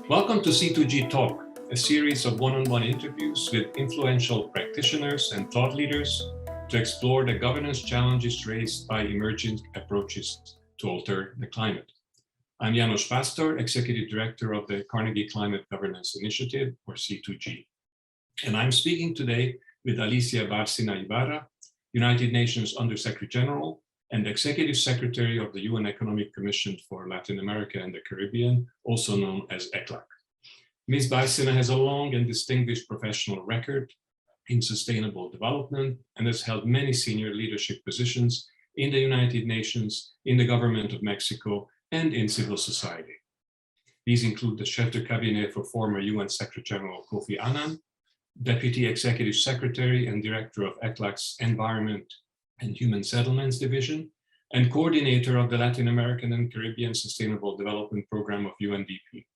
Welcome to C2GTalk, a series of one-on-one interviews with influential practitioners and thought leaders to explore the governance challenges raised by emerging approaches to alter the climate. I'm Janos, Pasztor, Executive Director of the Carnegie Climate Governance Initiative, or C2G. And I'm speaking today with Alicia Bárcena, United Nations Under-Secretary General and Executive Secretary of the UN Economic Commission for Latin America and the Caribbean, also known as ECLAC. Ms. Bárcena has a long and distinguished professional record in sustainable development and has held many senior leadership positions in the United Nations, in the government of Mexico, and in civil society. These include the chef de cabinet for former UN Secretary General Kofi Annan, Deputy Executive Secretary and Director of ECLAC's Environment and Human Settlements Division, and coordinator of the Latin American and Caribbean Sustainable Development Program of UNDP.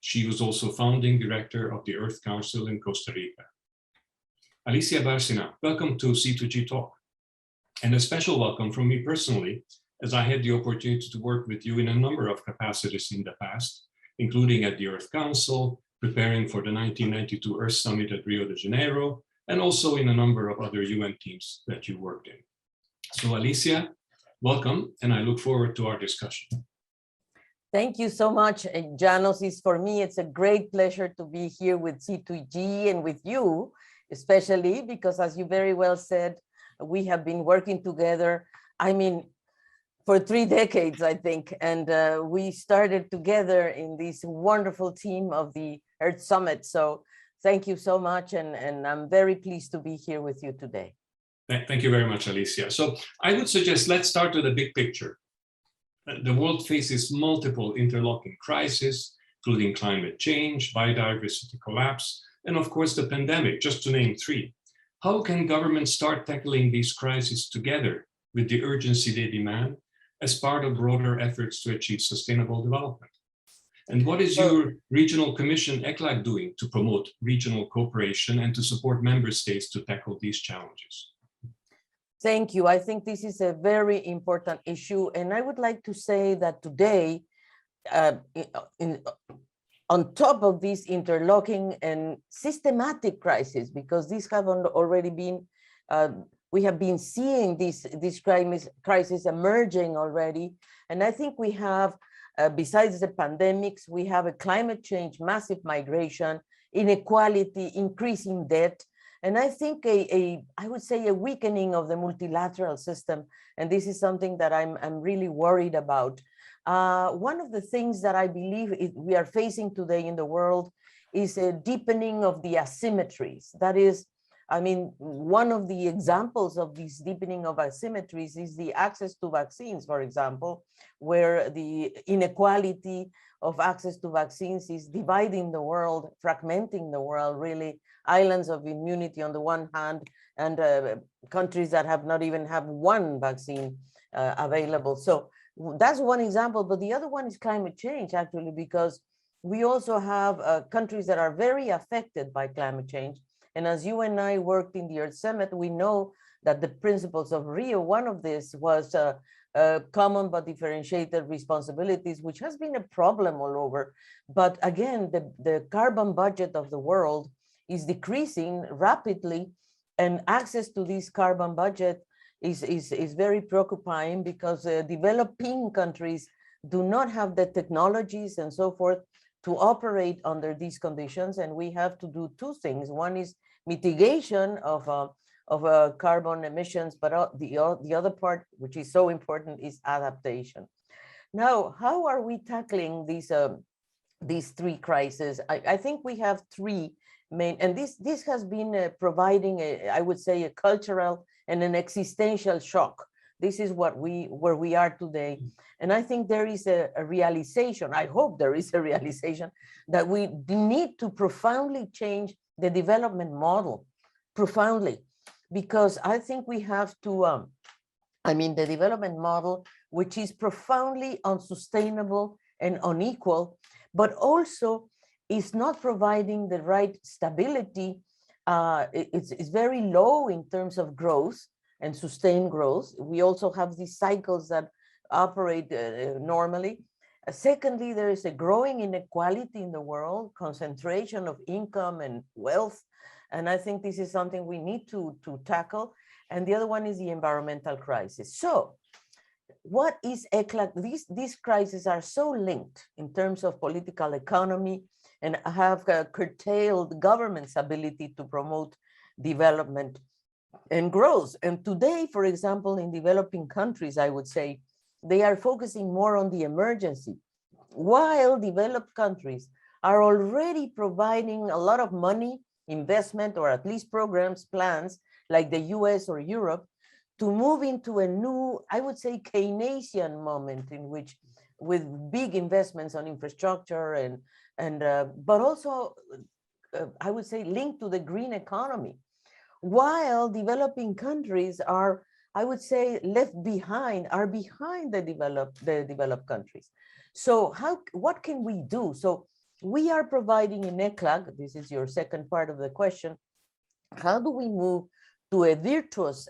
She was also founding director of the Earth Council in Costa Rica. Alicia Bárcena, welcome to C2GTalk, and a special welcome from me personally, as I had the opportunity to work with you in a number of capacities in the past, including at the Earth Council, preparing for the 1992 Earth Summit at Rio de Janeiro, and also in a number of other UN teams that you worked in. So Alicia, welcome, and I look forward to our discussion. Thank you so much, Janos. For me, it's a great pleasure to be here with C2G and with you, especially because, as you very well said, we have been working together, for 3 decades, I think, and we started together in this wonderful team of the Earth Summit. So thank you so much, and I'm very pleased to be here with you today. Thank you very much, Alicia. So I would suggest let's start with the big picture. The world faces multiple interlocking crises, including climate change, biodiversity collapse, and of course the pandemic, just to name 3. How can governments start tackling these crises together with the urgency they demand as part of broader efforts to achieve sustainable development? And what is your regional commission, ECLAC, doing to promote regional cooperation and to support member states to tackle these challenges? Thank you. I think this is a very important issue. And I would like to say that today, on top of this interlocking and systematic crisis, because these have already been, we have been seeing this crisis emerging already. And I think we have, besides the pandemics, we have a climate change, massive migration, inequality, increasing debt. And I think I would say a weakening of the multilateral system. And this is something that I'm really worried about. One of the things that I believe we are facing today in the world is a deepening of the asymmetries. That is, one of the examples of this deepening of asymmetries is the access to vaccines, for example, where the inequality of access to vaccines is dividing the world, fragmenting the world, really. Islands of immunity on the one hand, and countries that have not even have one vaccine available. So that's one example, but the other one is climate change, actually, because we also have countries that are very affected by climate change. And as you and I worked in the Earth Summit, we know that the principles of Rio, one of this was common but differentiated responsibilities, which has been a problem all over. But again, the carbon budget of the world is decreasing rapidly, and access to this carbon budget is very preoccupying because developing countries do not have the technologies and so forth to operate under these conditions. And we have to do 2 things. One is mitigation of carbon emissions, but the other part, which is so important, is adaptation. Now, how are we tackling these 3 crises? I think we have 3 main, and this has been providing I would say a cultural and an existential shock. This is where we are today. And I think there is a realization, I hope there is a realization, that we need to profoundly change the development model, profoundly, because I think we have to, the development model, which is profoundly unsustainable and unequal, but also is not providing the right stability. It's very low in terms of growth and sustained growth. We also have these cycles that operate normally. Secondly, there is a growing inequality in the world, concentration of income and wealth. And I think this is something we need to tackle. And the other one is the environmental crisis. So what is ECLAC? These crises are so linked in terms of political economy and have curtailed government's ability to promote development and growth. And today, for example, in developing countries, I would say, they are focusing more on the emergency, while developed countries are already providing a lot of money, investment, or at least programs, plans, like the US or Europe, to move into a new, I would say, Keynesian moment in which, with big investments on infrastructure but also, I would say, linked to the green economy, while developing countries are, I would say, left behind, are behind the developed countries. So what can we do? So we are providing in ECLAC, this is your second part of the question, how do we move to a virtuous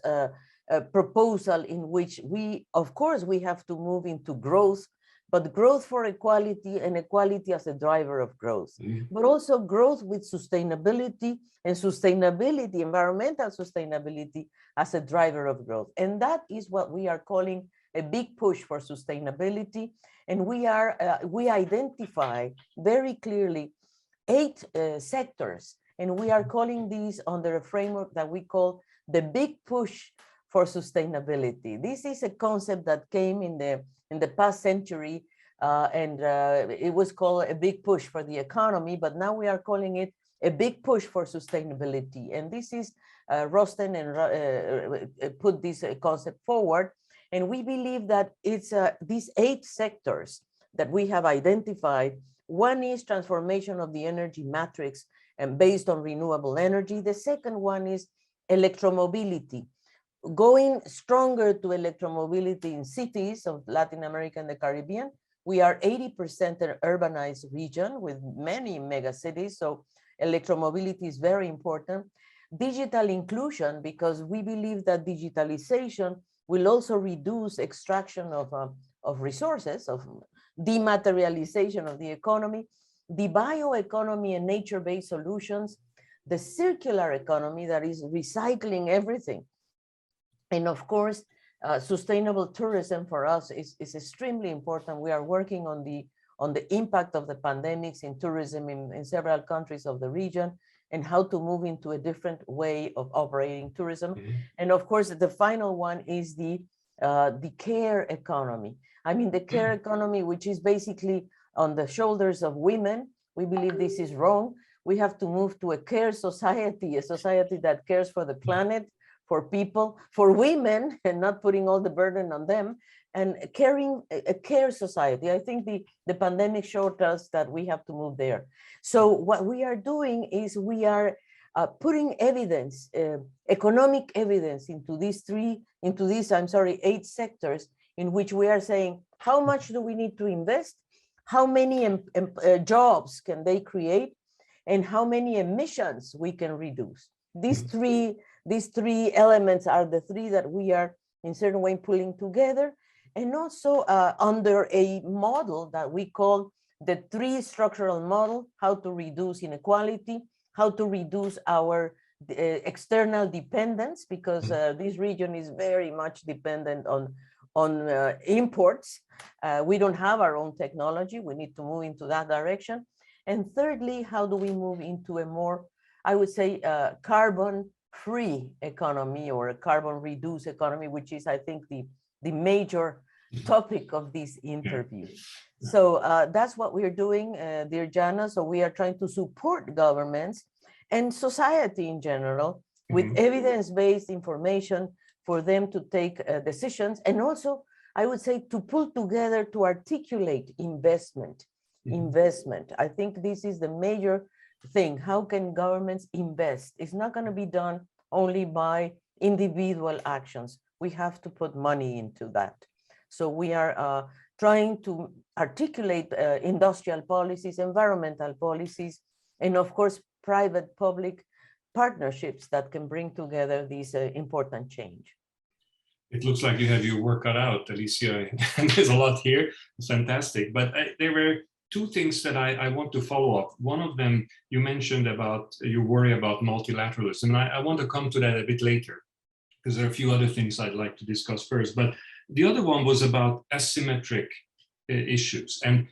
proposal in which we, of course, we have to move into growth, but growth for equality and equality as a driver of growth, but also growth with sustainability and sustainability, environmental sustainability as a driver of growth. And that is what we are calling a big push for sustainability. And we identify very clearly 8 sectors, and we are calling these under a framework that we call the big push for sustainability. This is a concept that came in the past century, and it was called a big push for the economy, but now we are calling it a big push for sustainability. And this is Rosten and put this concept forward. And we believe that it's these 8 sectors that we have identified. One is transformation of the energy matrix and based on renewable energy. The second one is electromobility, going stronger to electromobility in cities of Latin America and the Caribbean. We are 80% an urbanized region with many megacities, so electromobility is very important. Digital inclusion, because we believe that digitalization will also reduce extraction of resources, of dematerialization of the economy, the bioeconomy and nature-based solutions, the circular economy that is recycling everything. And of course, sustainable tourism for us is extremely important. We are working on the impact of the pandemics in tourism in several countries of the region, and how to move into a different way of operating tourism. And of course, the final one is the care economy. I mean, the care economy, which is basically on the shoulders of women. We believe this is wrong. We have to move to a care society, a society that cares for the planet, for people, for women, and not putting all the burden on them, and caring, a care society. I think the pandemic showed us that we have to move there. So what we are doing is we are putting evidence, economic evidence into these 8 sectors, in which we are saying, how much do we need to invest? How many jobs can they create? And how many emissions we can reduce? These three elements are the 3 that we are in certain way pulling together, and also under a model that we call the 3 structural model: how to reduce inequality, how to reduce our external dependence, because this region is very much dependent on imports. We don't have our own technology. We need to move into that direction. And thirdly, how do we move into a more, I would say, carbon-free economy, or a carbon-reduced economy, which is, I think, the major topic of this interview. So that's what we're doing, dear Janos. So we are trying to support governments and society in general with evidence-based information for them to take decisions, and also, I would say, to pull together, to articulate investment. I think this is the major thing. How can governments invest? It's not going to be done only by individual actions. We have to put money into that. So we are trying to articulate industrial policies, environmental policies, and of course, private-public partnerships that can bring together these important change. It looks like you have your work cut out, Alicia, and there's a lot here. It's fantastic. But there were two things that I want to follow up. One of them, you mentioned about your worry about multilateralism. And I want to come to that a bit later, because there are a few other things I'd like to discuss first. But the other one was about asymmetric issues. And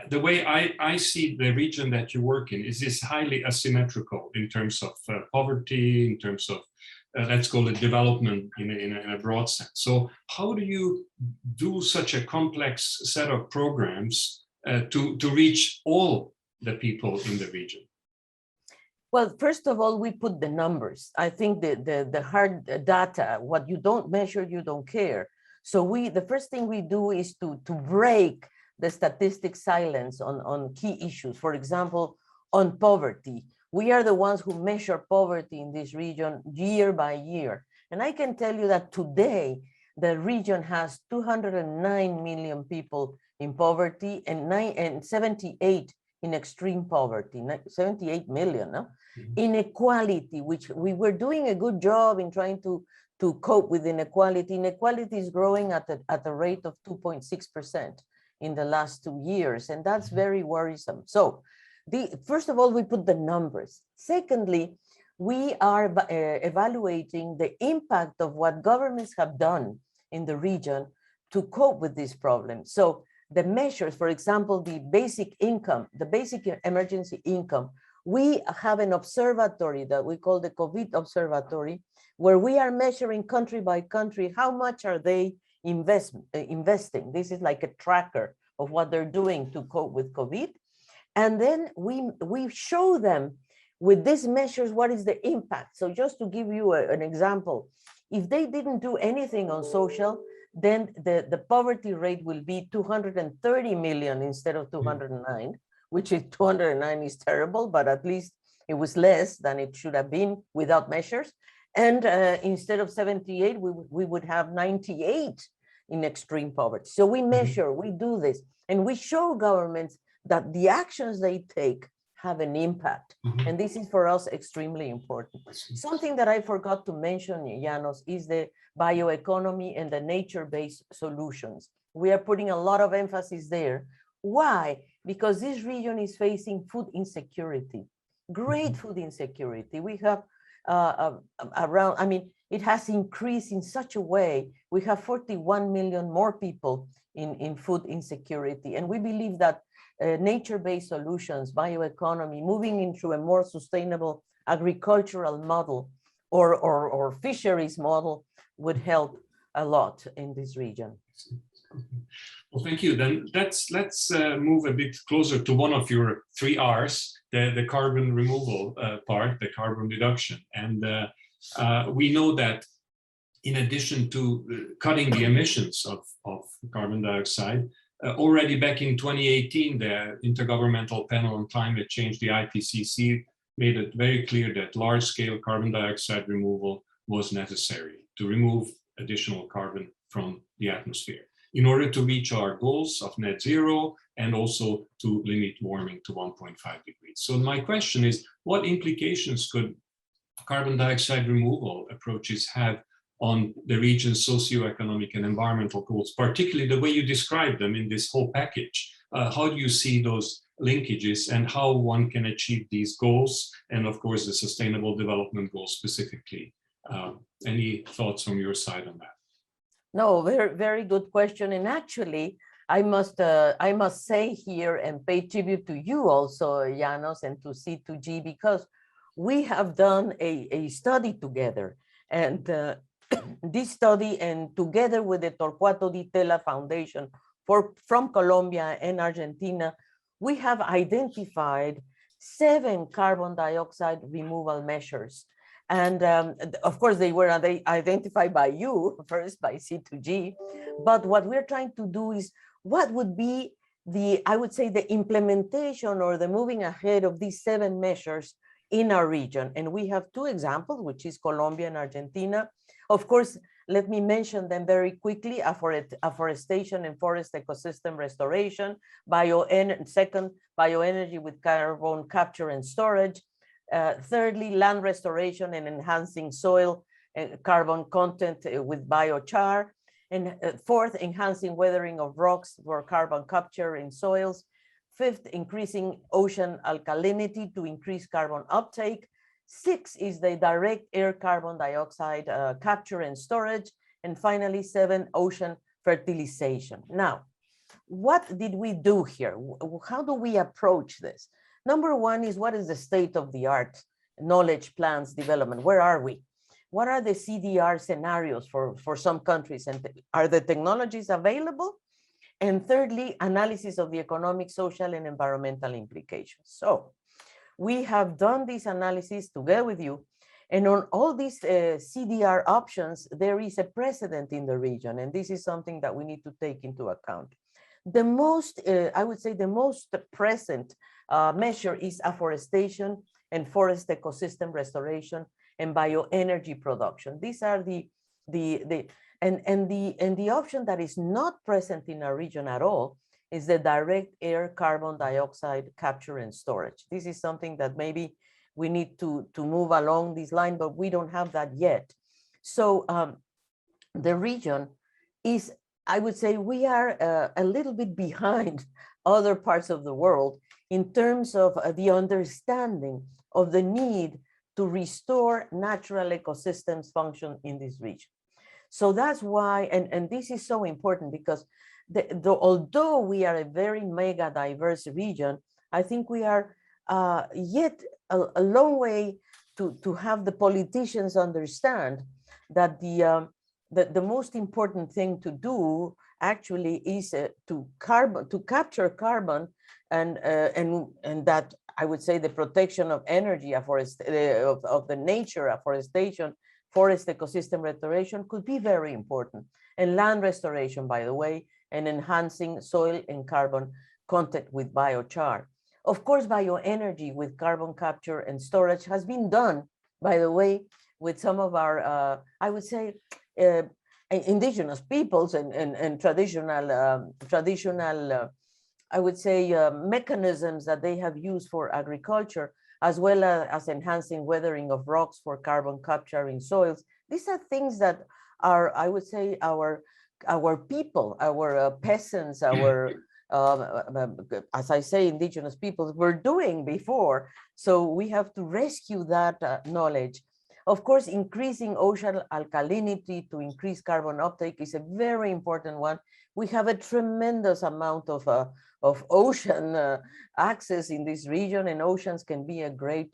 the way I see the region that you work in is highly asymmetrical in terms of poverty, in terms of let's call it development in a broad sense. So how do you do such a complex set of programs to reach all the people in the region? Well, first of all, we put the numbers. I think the hard data, what you don't measure, you don't care. So the first thing we do is to break the statistic silence on key issues. For example, on poverty. We are the ones who measure poverty in this region year by year. And I can tell you that today, the region has 209 million people in poverty and 78 in extreme poverty, 78 million. No? Mm-hmm. Inequality, which we were doing a good job in trying to cope with inequality. Inequality is growing at a rate of 2.6% in the last 2 years, and that's very worrisome. So, first of all, we put the numbers. Secondly, we are evaluating the impact of what governments have done in the region to cope with this problem. So the measures, for example, the basic income, the basic emergency income, we have an observatory that we call the COVID Observatory, where we are measuring country by country, how much are they investing. This is like a tracker of what they're doing to cope with COVID. And then we show them with these measures, what is the impact? So just to give you an example, if they didn't do anything on social, then the poverty rate will be 230 million instead of 209, which is 209 is terrible, but at least it was less than it should have been without measures. And instead of 78, we would have 98 in extreme poverty. So we measure, we do this, and we show governments that the actions they take have an impact. And this is for us extremely important. Something that I forgot to mention, Janos, is the bioeconomy and the nature-based solutions. We are putting a lot of emphasis there. Why? Because this region is facing food insecurity, great food insecurity. We have around, I mean, it has increased in such a way. We have 41 million more people in food insecurity. And we believe that nature-based solutions, bioeconomy, moving into a more sustainable agricultural model or fisheries model would help a lot in this region. Well, thank you. Then let's move a bit closer to one of your 3 R's, the carbon removal part, the carbon reduction. And we know that in addition to cutting the emissions of carbon dioxide, already back in 2018, the Intergovernmental Panel on Climate Change, the IPCC, made it very clear that large-scale carbon dioxide removal was necessary to remove additional carbon from the atmosphere in order to reach our goals of net zero and also to limit warming to 1.5 degrees. So my question is, what implications could carbon dioxide removal approaches have on the region's socioeconomic and environmental goals, particularly the way you describe them in this whole package? How do you see those linkages and how one can achieve these goals and, of course, the Sustainable Development Goals specifically? Any thoughts from your side on that? No, very, very good question. And actually, I must say here and pay tribute to you also, Janos, and to C2G, because we have done a study together. And this study, and together with the Torcuato Di Tella Foundation from Colombia and Argentina, we have identified 7 carbon dioxide removal measures. And of course, they were identified by you, first by C2G. But what we're trying to do is, what would be I would say, the implementation or the moving ahead of these 7 measures in our region. And we have 2 examples, which is Colombia and Argentina. Of course, let me mention them very quickly: afforestation and forest ecosystem restoration, second, bioenergy with carbon capture and storage. Thirdly, land restoration and enhancing soil carbon content with biochar. And fourth, enhancing weathering of rocks for carbon capture in soils. Fifth, increasing ocean alkalinity to increase carbon uptake. Six is the direct air carbon dioxide capture and storage. And finally, seven, ocean fertilization. Now, what did we do here? How do we approach this? Number one is, what is the state of the art knowledge plans development? Where are we? What are the CDR scenarios for some countries? And are the technologies available? And thirdly, analysis of the economic, social, and environmental implications. So we have done this analysis together with you. And on all these CDR options, there is a precedent in the region. And this is something that we need to take into account. The most, I would say the most present measure is afforestation and forest ecosystem restoration and bioenergy production. These are the option that is not present in our region at all is the direct air carbon dioxide capture and storage. This is something that maybe we need to move along this line, but we don't have that yet. So the region is, I would say we are a little bit behind other parts of the world in terms of the understanding of the need to restore natural ecosystems function in this region. So that's why, and this is so important because although we are a very mega diverse region, I think we are yet a long way to have the politicians understand that the most important thing to do actually is to capture carbon and that I would say the protection of energy, of the nature, afforestation, forest ecosystem restoration could be very important, and land restoration, by the way, and enhancing soil and carbon content with biochar. Of course, bioenergy with carbon capture and storage has been done, by the way, with some of our, I would say, indigenous peoples and traditional, I would say, mechanisms that they have used for agriculture, as well as enhancing weathering of rocks for carbon capture in soils. These are things that are, I would say, our people, our peasants, our, as I say, indigenous peoples were doing before. So we have to rescue that knowledge. Of course, increasing ocean alkalinity to increase carbon uptake is a very important one. We have a tremendous amount of ocean access in this region, and oceans can be a great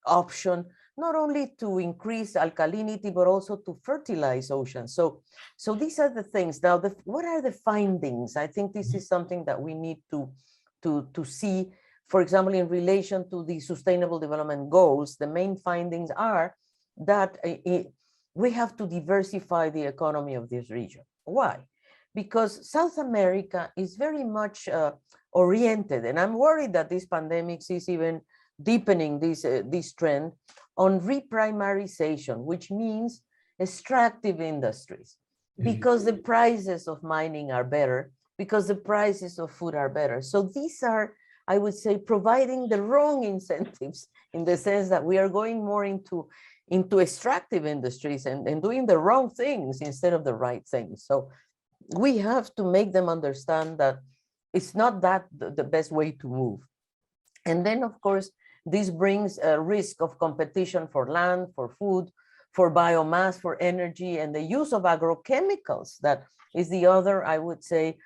option, not only to increase alkalinity, but also to fertilize oceans. So these are the things. Now, what are the findings? I think this is something that we need to see. For example, in relation to the Sustainable Development Goals, the main findings are that we have to diversify the economy of this region. Why? Because South America is very much oriented, and I'm worried that this pandemic is even deepening this trend on reprimarization, which means extractive industries, because the prices of mining are better, because the prices of food are better. So these are, I would say, providing the wrong incentives, in the sense that we are going more into extractive industries and doing the wrong things instead of the right things. So we have to make them understand that it's not that the best way to move. And then, of course, this brings a risk of competition for land, for food, for biomass, for energy, and the use of agrochemicals. That is the other, I would say,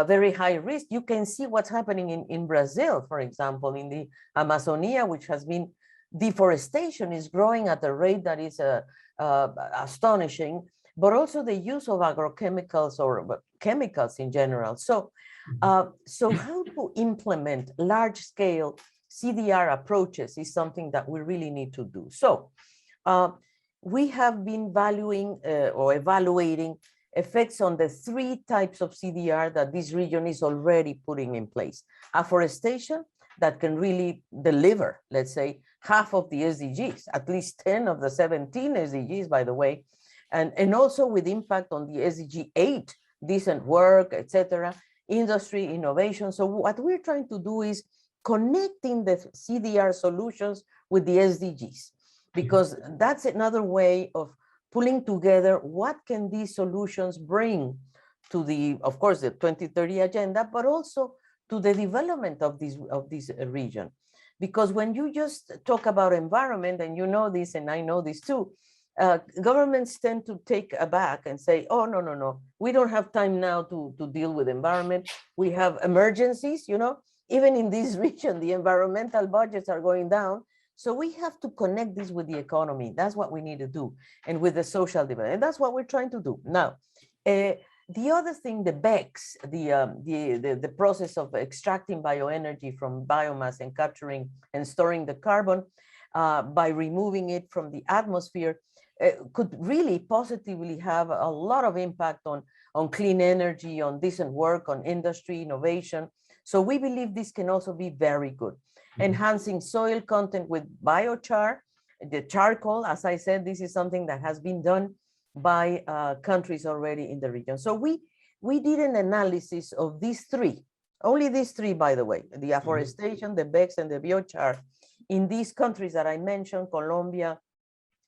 very high risk. You can see what's happening in Brazil, for example, in the Amazonia, which has been, deforestation is growing at a rate that is astonishing, but also the use of agrochemicals or chemicals in general. So, so how to implement large-scale CDR approaches is something that we really need to do. So we have been valuing or evaluating effects on the 3 types of CDR that this region is already putting in place. Afforestation that can really deliver, let's say, half of the SDGs, at least 10 of the 17 SDGs, by the way, and also with impact on the SDG 8, decent work, etc., industry, innovation. So what we're trying to do is connecting the CDR solutions with the SDGs. because that's another way of pulling together what can these solutions bring to the, of course, the 2030 agenda, but also to the development of this region. Because when you just talk about environment, and you know this, and I know this too, governments tend to take aback and say, oh, no, no, no, we don't have time now to deal with environment. We have emergencies, you know, even in this region, the environmental budgets are going down. So we have to connect this with the economy. That's what we need to do. And with the social development. And that's what we're trying to do. Now, the other thing, the BECS, the process of extracting bioenergy from biomass and capturing and storing the carbon by removing it from the atmosphere, could really positively have a lot of impact on clean energy, on decent work, on industry, innovation. So we believe this can also be very good. Enhancing soil content with biochar, the charcoal, as I said, this is something that has been done by countries already in the region. So we did an analysis of these three, only these three, by the way, the afforestation, the BECS, and the biochar in these countries that I mentioned, Colombia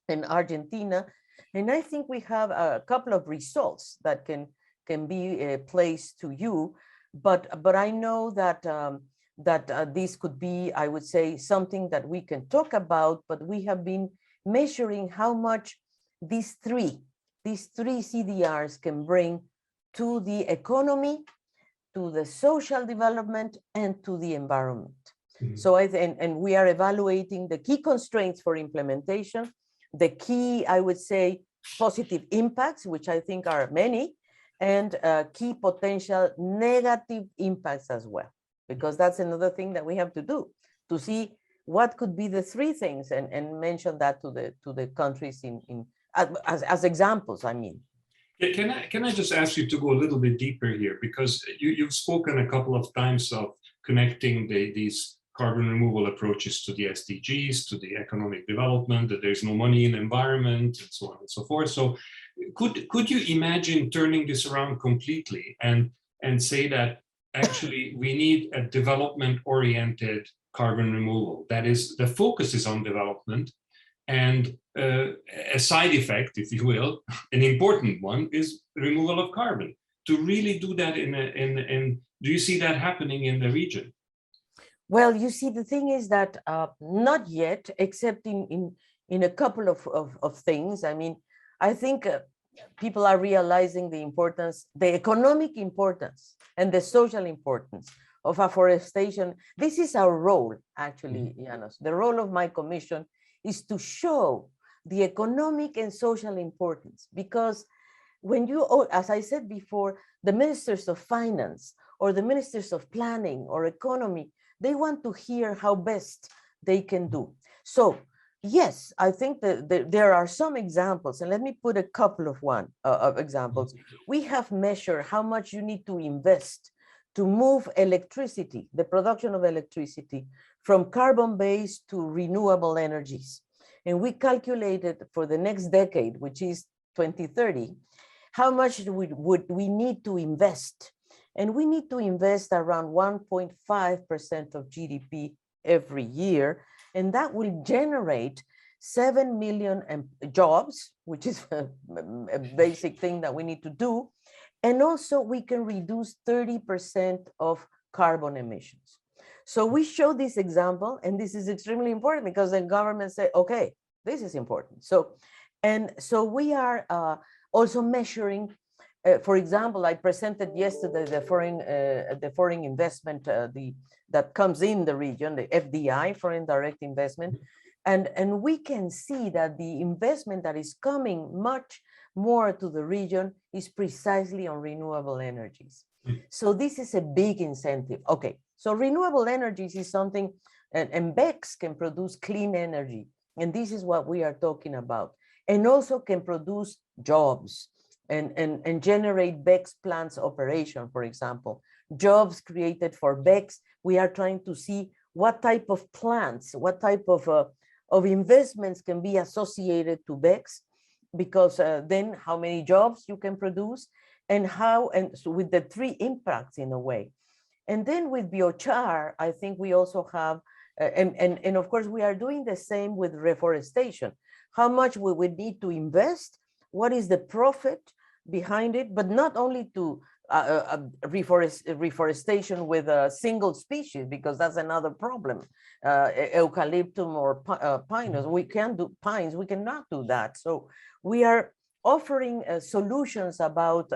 and Argentina. And I think we have a couple of results that can be placed to you, but I know that this could be, I would say, something that we can talk about, but we have been measuring how much these three CDRs can bring to the economy, to the social development, and to the environment. So and we are evaluating the key constraints for implementation, the key, I would say, positive impacts, which I think are many, and key potential negative impacts as well, because that's another thing that we have to do, to see what could be the three things, and mention that to the countries as examples, I mean. Can I just ask you to go a little bit deeper here, because you've spoken a couple of times of connecting these carbon removal approaches to the SDGs, to the economic development, that there's no money in the environment, and so on and so forth. So could you imagine turning this around completely and say that actually we need a development-oriented carbon removal? That is, the focus is on development, and a side effect, if you will, an important one, is removal of carbon. To really do that do you see that happening in the region? Well, you see, the thing is that not yet, except in a couple of things. I mean, I think people are realizing the importance, the economic importance and the social importance of afforestation. This is our role, actually, Janos. The role of my commission is to show the economic and social importance, because when you, as I said before, the ministers of finance or the ministers of planning or economy, they want to hear how best they can do. So yes, I think that there are some examples, and let me put a couple of examples. We have measured how much you need to invest to move electricity, the production of electricity, from carbon-based to renewable energies. And we calculated for the next decade, which is 2030, how much would we need to invest. And we need to invest around 1.5% of GDP every year. And that will generate 7 million jobs, which is a basic thing that we need to do. And also we can reduce 30% of carbon emissions. So we show this example, and this is extremely important because the government say, okay, this is important. So we are also measuring. For example, I presented yesterday the foreign investment that comes in the region, the FDI, foreign direct investment, and we can see that the investment that is coming much more to the region is precisely on renewable energies. So this is a big incentive. Okay, so renewable energies is something, and BECS can produce clean energy, and this is what we are talking about, and also can produce jobs. And generate BECS plants operation, for example, jobs created for BECS. We are trying to see what type of plants, what type of investments can be associated to BECS, because then how many jobs you can produce, and how, and so with the three impacts in a way. And then with biochar, I think we also have And of course, we are doing the same with reforestation. How much we would need to invest? What is the profit behind it? But not only to reforestation with a single species, because that's another problem. Eucalyptum or pinus, we can do pines, we cannot do that. So we are offering solutions about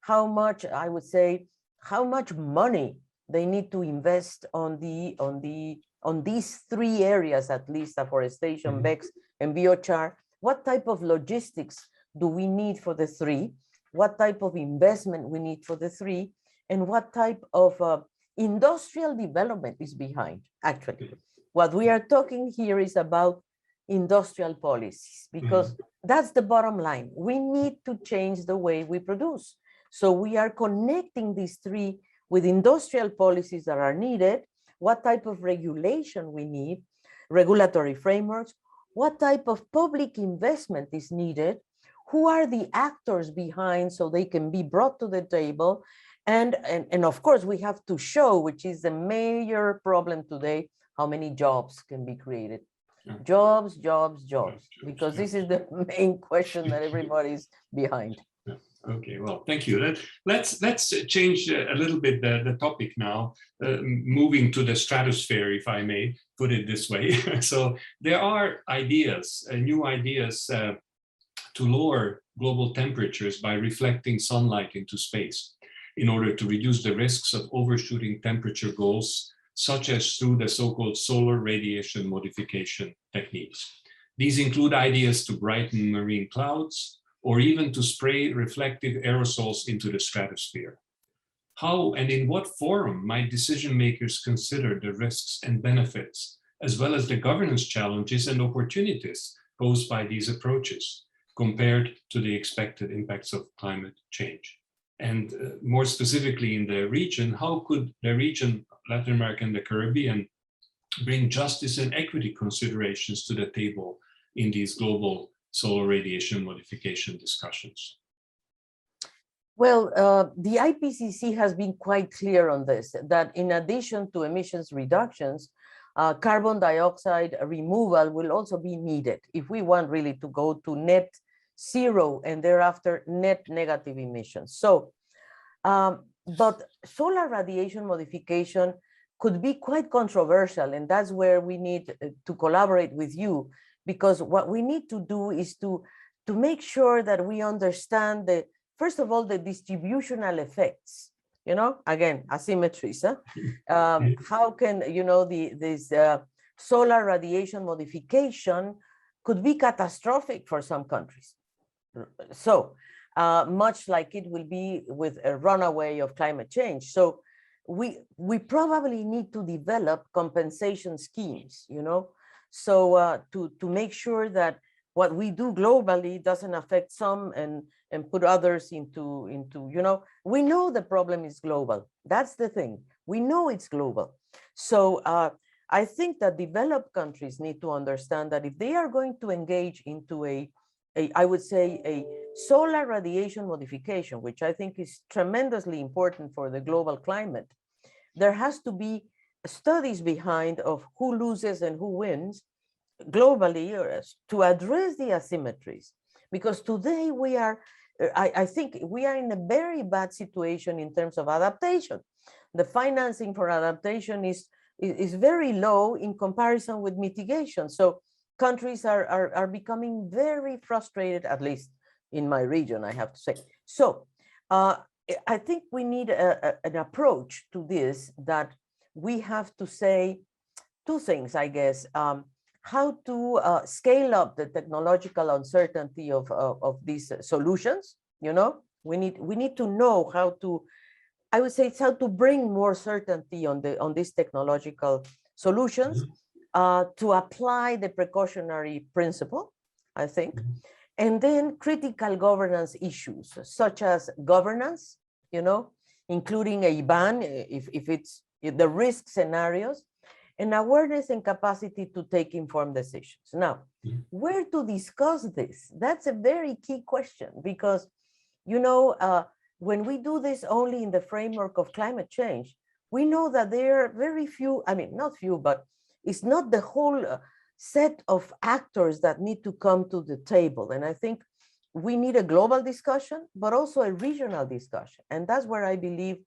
how much, I would say, how much money they need to invest on these three areas, at least: afforestation, BECCS, and biochar. What type of logistics do we need for the three? What type of investment we need for the three? And what type of industrial development is behind, actually? What we are talking here is about industrial policies, because that's the bottom line. We need to change the way we produce. So we are connecting these three with industrial policies that are needed, what type of regulation we need, regulatory frameworks, what type of public investment is needed, who are the actors behind so they can be brought to the table. And of course, we have to show, which is the major problem today, how many jobs can be created. Jobs, because this is the main question that everybody's behind. Okay, well, thank you. Let's change a little bit the topic now, moving to the stratosphere, if I may put it this way. So there are ideas, new ideas to lower global temperatures by reflecting sunlight into space in order to reduce the risks of overshooting temperature goals, such as through the so-called solar radiation modification techniques. These include ideas to brighten marine clouds, or even to spray reflective aerosols into the stratosphere. How and in what forum might decision makers consider the risks and benefits, as well as the governance challenges and opportunities posed by these approaches, compared to the expected impacts of climate change? And more specifically in the region, how could the region, Latin America and the Caribbean, bring justice and equity considerations to the table in these global solar radiation modification discussions? Well, the IPCC has been quite clear on this, that in addition to emissions reductions, carbon dioxide removal will also be needed if we want really to go to net zero and thereafter net negative emissions. So, but solar radiation modification could be quite controversial, and that's where we need to collaborate with you, because what we need to do is to make sure that we understand first of all, the distributional effects, again, asymmetries. How can, this solar radiation modification could be catastrophic for some countries. So much like it will be with a runaway of climate change. So we probably need to develop compensation schemes, so to make sure that what we do globally doesn't affect some and put others into, we know the problem is global. That's the thing. We know it's global. So I think that developed countries need to understand that if they are going to engage into I would say, a solar radiation modification, which I think is tremendously important for the global climate, there has to be studies behind of who loses and who wins globally to address the asymmetries. Because today we are, I think we are in a very bad situation in terms of adaptation. The financing for adaptation is very low in comparison with mitigation. So countries are becoming very frustrated, at least in my region, I have to say. So I think we need an approach to this, that we have to say two things, I guess. How to scale up the technological uncertainty of these solutions. We need to know how to, I would say, it's how to bring more certainty on these technological solutions, to apply the precautionary principle, I think, and then critical governance issues, such as governance, including a ban if it's the risk scenarios, and awareness and capacity to take informed decisions. Now, where to discuss this? That's a very key question, because, when we do this only in the framework of climate change, we know that there are very few, I mean, not few, but it's not the whole set of actors that need to come to the table. And I think we need a global discussion, but also a regional discussion. And that's where I believe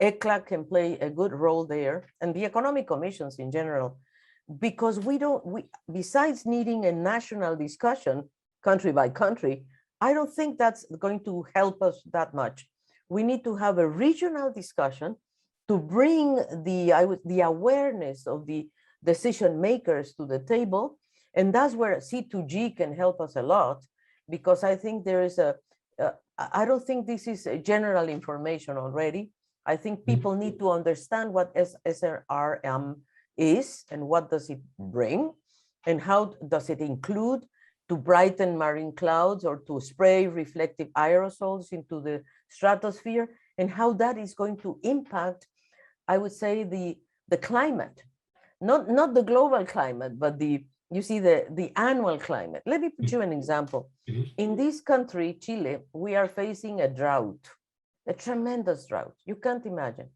ECLAC can play a good role there, and the economic commissions in general, because besides needing a national discussion, country by country, I don't think that's going to help us that much. We need to have a regional discussion to bring the awareness of the decision makers to the table. And that's where C2G can help us a lot, because I think there is I don't think this is general information already. I think people need to understand what SRM is and what does it bring and how does it include to brighten marine clouds or to spray reflective aerosols into the stratosphere, and how that is going to impact, I would say, the climate, not the global climate, but the annual climate. Let me put you an example. In this country, Chile, we are facing a drought, a tremendous drought. You can't imagine.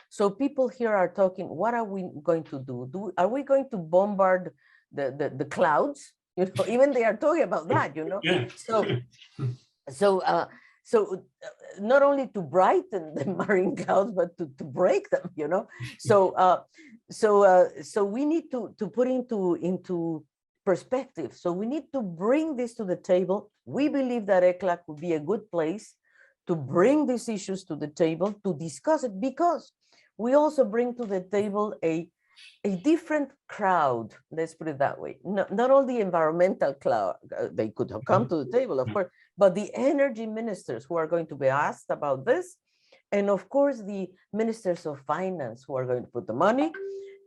So people here are talking, what are we going to do? Are we going to bombard the clouds? You know, even they are talking about that, you know. Yeah. So not only to brighten the marine clouds, but to break them, you know. So we need to put into perspective. So we need to bring this to the table. We believe that ECLAC would be a good place to bring these issues to the table, to discuss it, because we also bring to the table a different crowd, let's put it that way. Not all the environmental crowd, they could have come to the table, of course, but the energy ministers who are going to be asked about this, and of course the ministers of finance who are going to put the money,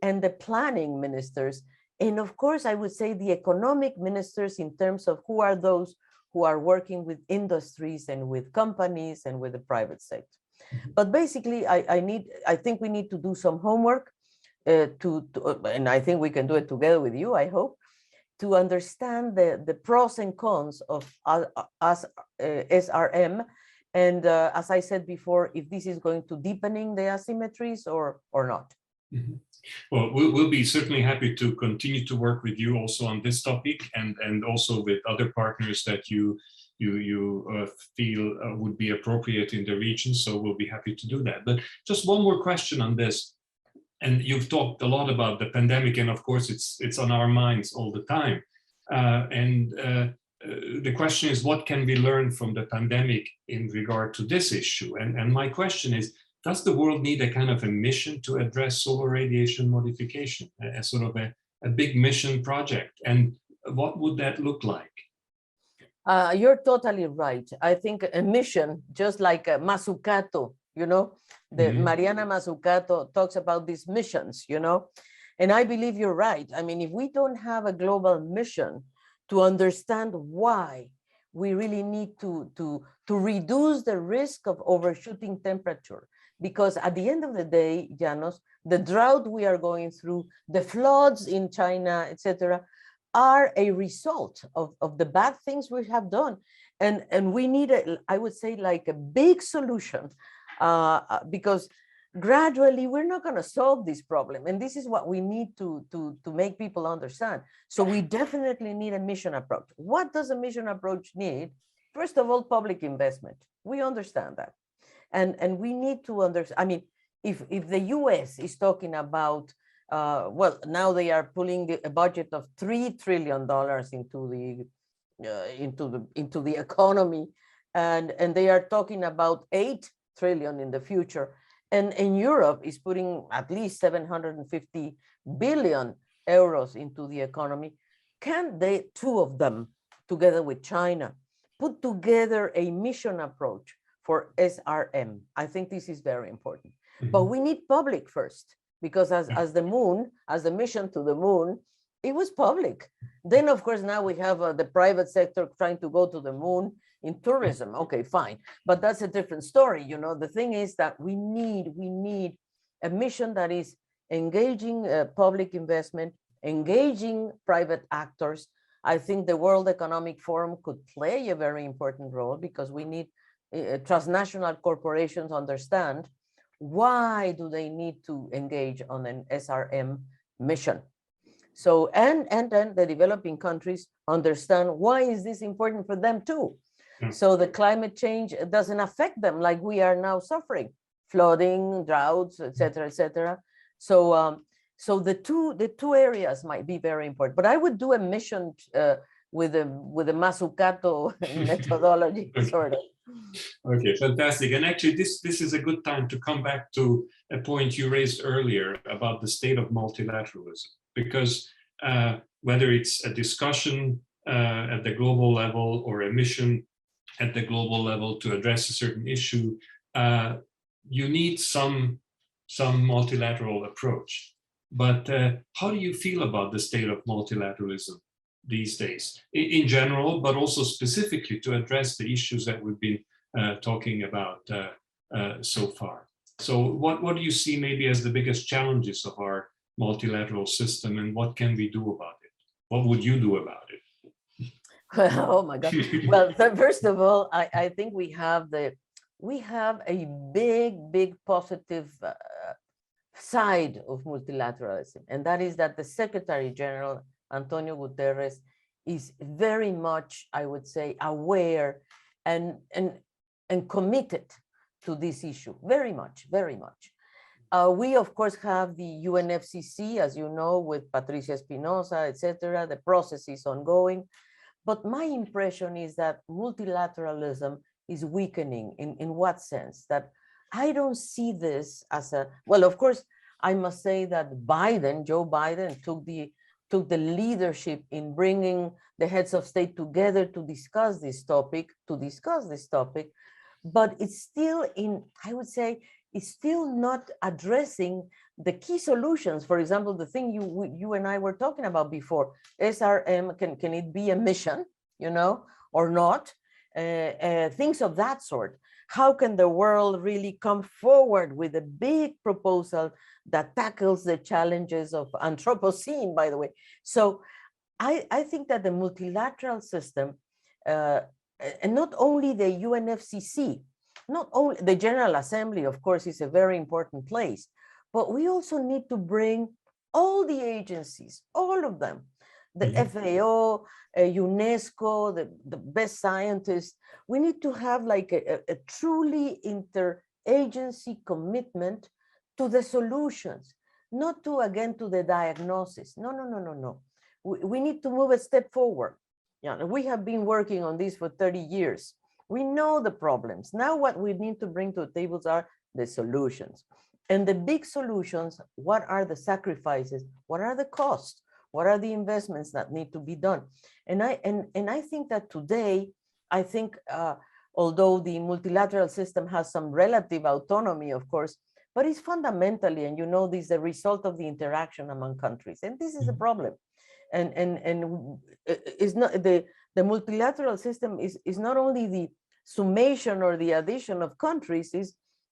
and the planning ministers, and of course I would say the economic ministers in terms of who are those who are working with industries and with companies and with the private sector. But basically I think we need to do some homework and I think we can do it together with you, I hope, to understand the pros and cons of SRM. And as I said before, if this is going to deepening the asymmetries or not. Mm-hmm. Well, we'll be certainly happy to continue to work with you also on this topic, and also with other partners that you feel would be appropriate in the region. So we'll be happy to do that. But just one more question on this. And you've talked a lot about the pandemic, and of course it's on our minds all the time. The question is, what can we learn from the pandemic in regard to this issue? And my question is, does the world need a kind of a mission to address solar radiation modification, a sort of a big mission project? And what would that look like? You're totally right. I think a mission, just like Mazzucato, you know, Mariana Mazzucato talks about these missions, you know, and I believe you're right. I mean, if we don't have a global mission to understand why we really need to reduce the risk of overshooting temperature, because at the end of the day, Janos, the drought we are going through, the floods in China, etc., are a result of the bad things we have done. And we need, I would say, like a big solution, because gradually we're not going to solve this problem. And this is what we need to make people understand. So we definitely need a mission approach. What does a mission approach need? First of all, public investment. We understand that. And we need to understand, I mean, if the US is talking about, well, now they are pulling a budget of $3 trillion into the economy, and they are talking about 8 trillion in the future. And Europe is putting at least 750 billion euros into the economy. Can they, two of them, together with China, put together a mission approach for SRM? I think this is very important. But we need public first, because as the mission to the moon, it was public. Then, of course, now we have the private sector trying to go to the moon in tourism. Okay, fine. But that's a different story. You know, the thing is that we need a mission that is engaging public investment, engaging private actors. I think the World Economic Forum could play a very important role, because we need transnational corporations understand why do they need to engage on an SRM mission. So, and then the developing countries understand why is this important for them too. So the climate change doesn't affect them like we are now suffering, flooding, droughts, etc., etc. So, so the two areas might be very important. But I would do a mission with a Mazzucato methodology, sort of. Okay, fantastic. And actually, this is a good time to come back to a point you raised earlier about the state of multilateralism, because whether it's a discussion at the global level or a mission at the global level to address a certain issue, you need some multilateral approach. But how do you feel about the state of multilateralism these days, in general, but also specifically to address the issues that we've been talking about so far? So what do you see maybe as the biggest challenges of our multilateral system, and what can we do about it? What would you do about it? Oh my God. Well, first of all, I think we have a big positive side of multilateralism, and that is that the Secretary General, Antonio Guterres, is very much, I would say, aware and committed to this issue, very much. We, of course, have the UNFCCC, as you know, with Patricia Espinosa, etc. The process is ongoing. But my impression is that multilateralism is weakening. In what sense? That I don't see this as a, well, of course, I must say that Joe Biden took the leadership in bringing the heads of state together to discuss this topic, but it's still I would say, it's still not addressing the key solutions. For example, the thing you and I were talking about before, SRM, can it be a mission, or not? Things of that sort. How can the world really come forward with a big proposal that tackles the challenges of Anthropocene, by the way? So I think that the multilateral system, and not only the UNFCCC, not only the General Assembly, of course, is a very important place, but we also need to bring all the agencies, all of them, the FAO, UNESCO, the best scientists. We need to have like a truly interagency commitment to the solutions, not to, again, to the diagnosis. No. We need to move a step forward. Yeah, we have been working on this for 30 years. We know the problems. Now what we need to bring to the tables are the solutions. And the big solutions, what are the sacrifices? What are the costs? What are the investments that need to be done? And I think that today, although the multilateral system has some relative autonomy, of course, but it's fundamentally, and this is the result of the interaction among countries. And this is a problem. And it's not the multilateral system is not only the summation or the addition of countries,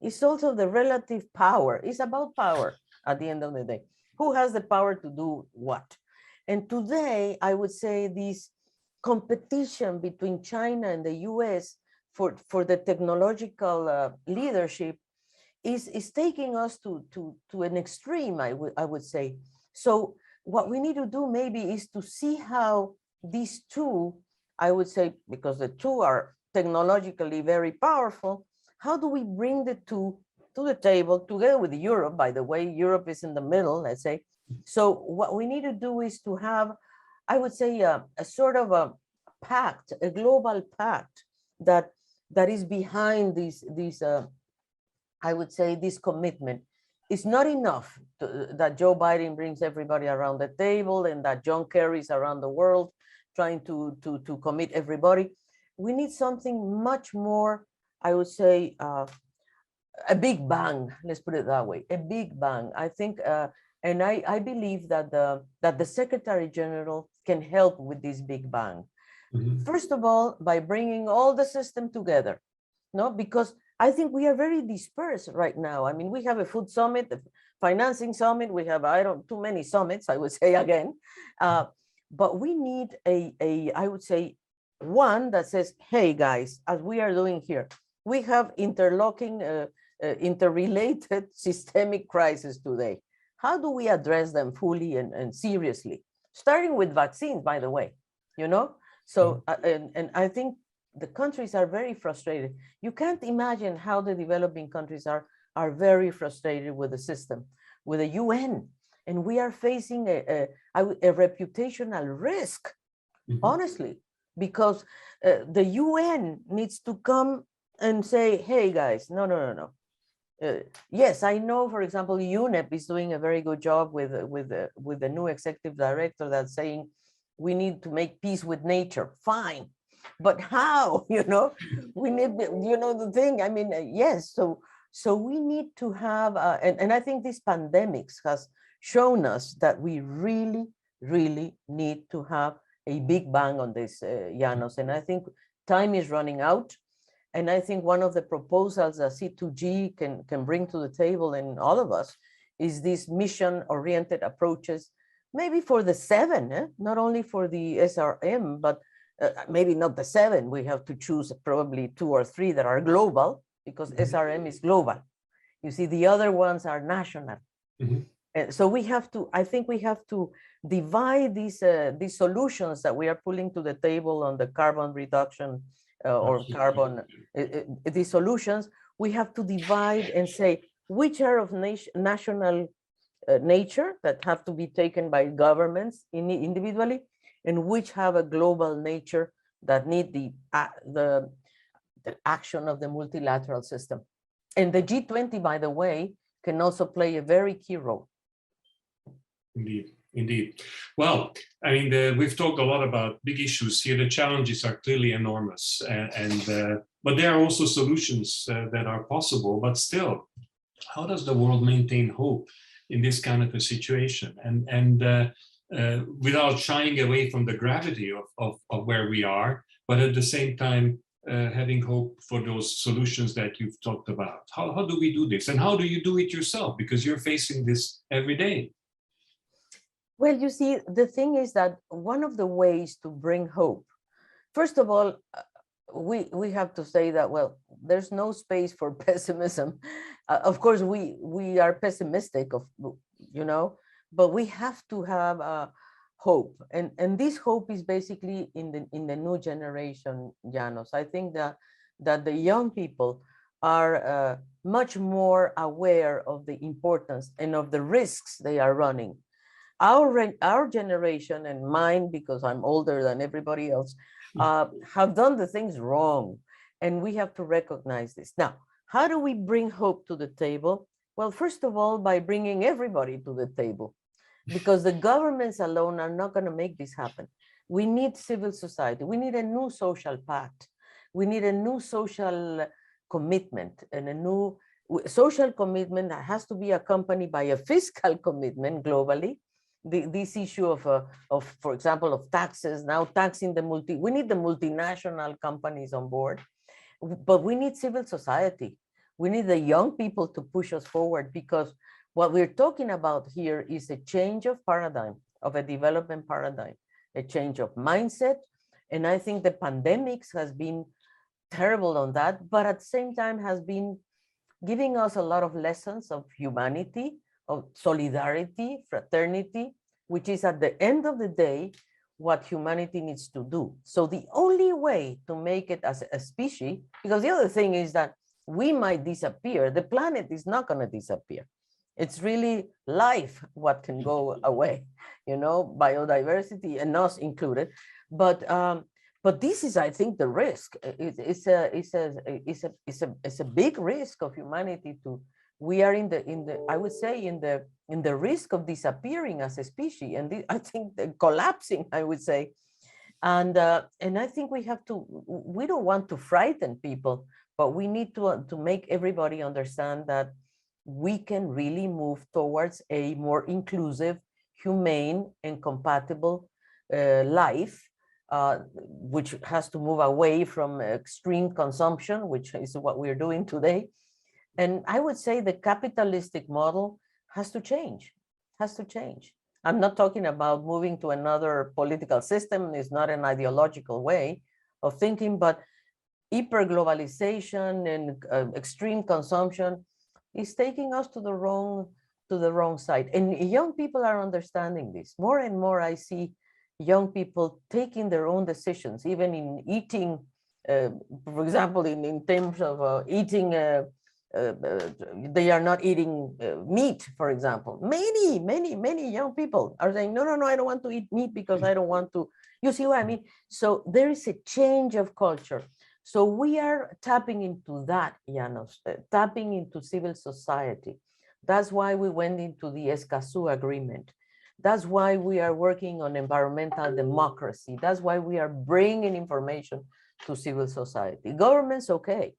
it's also the relative power. It's about power at the end of the day. Who has the power to do what? And today, I would say this competition between China and the US for the technological leadership is taking us to an extreme, I would say. So what we need to do maybe is to see how these two, I would say, because the two are technologically very powerful, how do we bring the two to the table together with Europe? By the way, Europe is in the middle, let's say. So what we need to do is to have, I would say, a sort of a pact, a global pact that is behind these I would say, this commitment. It's not enough that Joe Biden brings everybody around the table and that John Kerry's around the world trying to commit everybody. We need something much more, I would say, a big bang. Let's put it that way, a big bang. I think, and I believe that the Secretary General can help with this big bang. First of all, by bringing all the system together, because I think we are very dispersed right now. I mean, we have a food summit, the financing summit. We have, too many summits, I would say again. But we need I would say, one that says, hey guys, as we are doing here, we have interlocking, interrelated systemic crises today. How do we address them fully and seriously? starting with vaccines, by the way, you know? So, and I think the countries are very frustrated. You can't imagine how the developing countries are very frustrated with the system, with the UN. And we are facing a reputational risk, honestly, because the UN needs to come and say, hey guys, no. Yes, I know, for example, UNEP is doing a very good job with the new executive director that's saying we need to make peace with nature. Fine, but how? You know, we need, you know, the thing. I mean, yes. So we need to have, and I think this pandemics has shown us that we really, really need to have a big bang on this, Janos. And I think time is running out. And I think one of the proposals that C2G can bring to the table, and all of us, is these mission-oriented approaches, maybe for the 7, not only for the SRM, but maybe not the 7. We have to choose probably 2 or 3 that are global, because SRM is global. You see, the other ones are national. And so we have to, I think we have to divide these solutions that we are pulling to the table on the carbon reduction or carbon, these solutions, we have to divide and say, which are of national nature that have to be taken by governments individually, and which have a global nature that need the action of the multilateral system. And the G20, by the way, can also play a very key role. Indeed. Well, I mean, we've talked a lot about big issues here. The challenges are clearly enormous, but there are also solutions that are possible. But still, how does the world maintain hope in this kind of a situation? And without shying away from the gravity of where we are, but at the same time, having hope for those solutions that you've talked about. How do we do this? And how do you do it yourself? Because you're facing this every day. Well, you see, the thing is that one of the ways to bring hope, first of all, we have to say that, well, there's no space for pessimism. Of course, we are pessimistic, you know, but we have to have hope. And this hope is basically in the new generation, Janos. I think that the young people are much more aware of the importance and of the risks they are running. Our generation and mine, because I'm older than everybody else, have done the things wrong, and we have to recognize this. Now, how do we bring hope to the table? Well, first of all, by bringing everybody to the table, because the governments alone are not going to make this happen. We need civil society. We need a new social pact. We need a new social commitment, and a new social commitment that has to be accompanied by a fiscal commitment globally. This issue of, for example, of taxes, now taxing we need the multinational companies on board, but we need civil society. We need the young people to push us forward, because what we're talking about here is a change of paradigm, of a development paradigm, a change of mindset. And I think the pandemics has been terrible on that, but at the same time has been giving us a lot of lessons of humanity, of solidarity, fraternity, which is at the end of the day, what humanity needs to do. So the only way to make it as a species, because the other thing is that we might disappear, the planet is not going to disappear. It's really life what can go away, you know, biodiversity and us included. But this is, I think, the risk. It's a big risk of humanity to. We are in the I would say in the risk of disappearing as a species, and I think collapsing, I would say, and I think we have to. We don't want to frighten people, but we need to make everybody understand that we can really move towards a more inclusive, humane, and compatible life, which has to move away from extreme consumption, which is what we're doing today. And I would say the capitalistic model has to change, I'm not talking about moving to another political system. It's not an ideological way of thinking, but hyperglobalization and extreme consumption is taking us to the wrong to the wrong side. And young people are understanding this. More and more I see young people taking their own decisions, even in eating, for example, in terms of eating, they are not eating meat, for example. Many young people are saying, no, I don't want to eat meat because I don't want to. You see what I mean? So there is a change of culture. So we are tapping into that, Janos, tapping into civil society. That's why we went into the Escazú agreement. That's why we are working on environmental democracy. That's why we are bringing information to civil society. Governments, okay.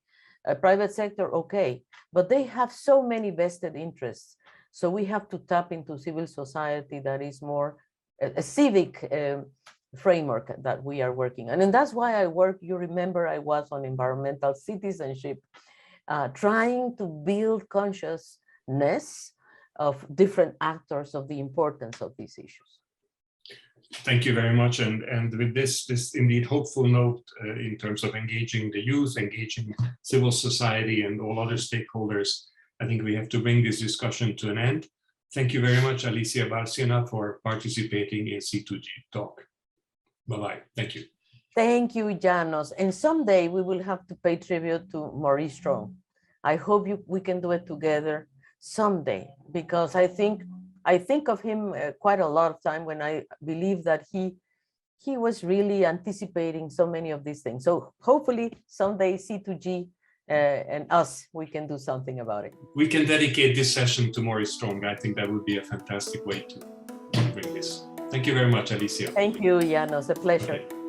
Private sector, okay. But they have so many vested interests. So we have to tap into civil society that is more a civic framework that we are working on. And that's why I work, you remember I was on environmental citizenship, trying to build consciousness of different actors of the importance of these issues. Thank you very much. And with this indeed hopeful note in terms of engaging the youth, engaging civil society and all other stakeholders, I think we have to bring this discussion to an end. Thank you very much, Alicia Bárcena, for participating in C2GTalk. Bye-bye. Thank you. Thank you, Janos. And someday we will have to pay tribute to Maurice Strong. I hope we can do it together someday, because I think of him quite a lot of time when I believe that he was really anticipating so many of these things. So hopefully someday C2G and us, we can do something about it. We can dedicate this session to Maurice Strong. I think that would be a fantastic way to bring this. Thank you very much, Alicia. Thank you, Janos. A pleasure. Okay.